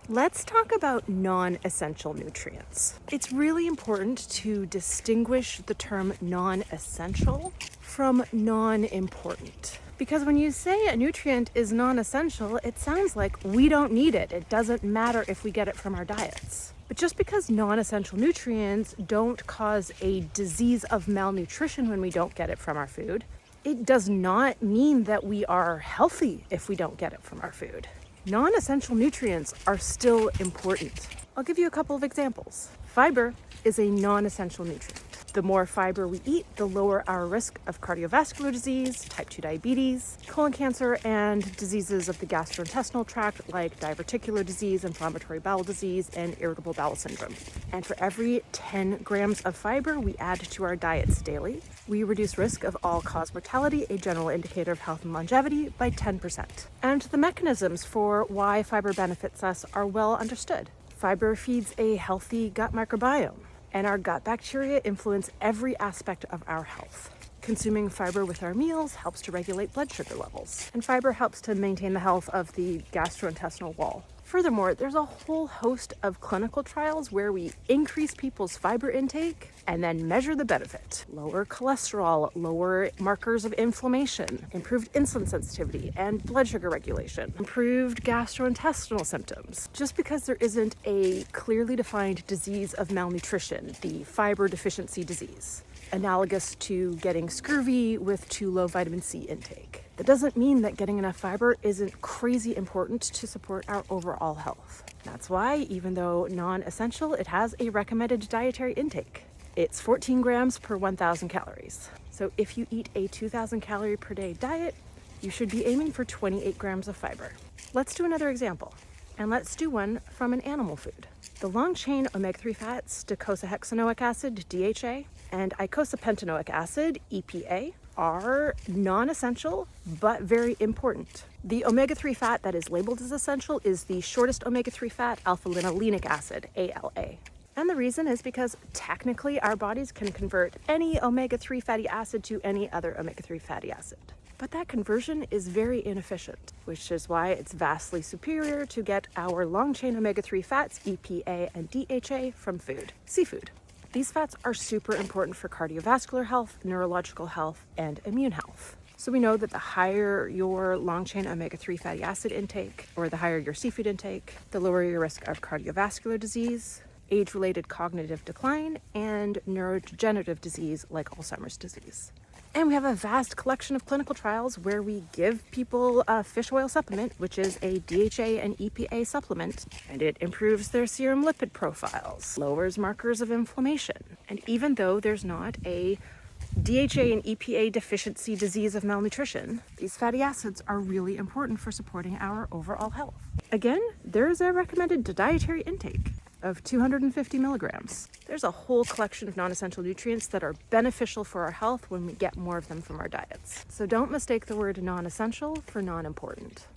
Let's talk about non-essential nutrients. It's really important to distinguish the term non-essential from non-important. Because when you say a nutrient is non-essential, it sounds like we don't need it. It doesn't matter if we get it from our diets. But just because non-essential nutrients don't cause a disease of malnutrition when we don't get it from our food, it does not mean that we are healthy if we don't get it from our food. Non-essential nutrients are still important. I'll give you a couple of examples. Fiber is a non-essential nutrient. The more fiber we eat, the lower our risk of cardiovascular disease, type 2 diabetes, colon cancer, and diseases of the gastrointestinal tract like diverticular disease, inflammatory bowel disease, and irritable bowel syndrome. And for every 10 grams of fiber we add to our diets daily, we reduce risk of all-cause mortality, a general indicator of health and longevity, by 10%. And the mechanisms for why fiber benefits us are well understood. Fiber feeds a healthy gut microbiome, and our gut bacteria influence every aspect of our health. Consuming fiber with our meals helps to regulate blood sugar levels, and fiber helps to maintain the health of the gastrointestinal wall. Furthermore, there's a whole host of clinical trials where we increase people's fiber intake and then measure the benefit. Lower cholesterol, lower markers of inflammation, improved insulin sensitivity and blood sugar regulation, improved gastrointestinal symptoms. Just because there isn't a clearly defined disease of malnutrition, the fiber deficiency disease, analogous to getting scurvy with too low vitamin C intake. That doesn't mean that getting enough fiber isn't crazy important to support our overall health. That's why, even though non-essential, it has a recommended dietary intake. It's 14 grams per 1,000 calories. So if you eat a 2,000 calorie per day diet, you should be aiming for 28 grams of fiber. Let's do another example, and let's do one from an animal food. The long-chain omega-3 fats, docosahexaenoic acid, DHA, and eicosapentaenoic acid, EPA, are non-essential but very important. The omega-3 fat that is labeled as essential is the shortest omega-3 fat, alpha-linolenic acid, ALA. And the reason is because technically our bodies can convert any omega-3 fatty acid to any other omega-3 fatty acid. But that conversion is very inefficient, which is why it's vastly superior to get our long-chain omega-3 fats, EPA and DHA, from food, seafood. These fats are super important for cardiovascular health, neurological health, and immune health. So we know that the higher your long-chain omega-3 fatty acid intake, or the higher your seafood intake, the lower your risk of cardiovascular disease, age-related cognitive decline, and neurodegenerative disease like Alzheimer's disease. And we have a vast collection of clinical trials where we give people a fish oil supplement, which is a DHA and EPA supplement, and it improves their serum lipid profiles, lowers markers of inflammation. And even though there's not a DHA and EPA deficiency disease of malnutrition, these fatty acids are really important for supporting our overall health. Again, there's a recommended dietary intake of 250 milligrams. There's a whole collection of non-essential nutrients that are beneficial for our health when we get more of them from our diets. So don't mistake the word non-essential for non-important.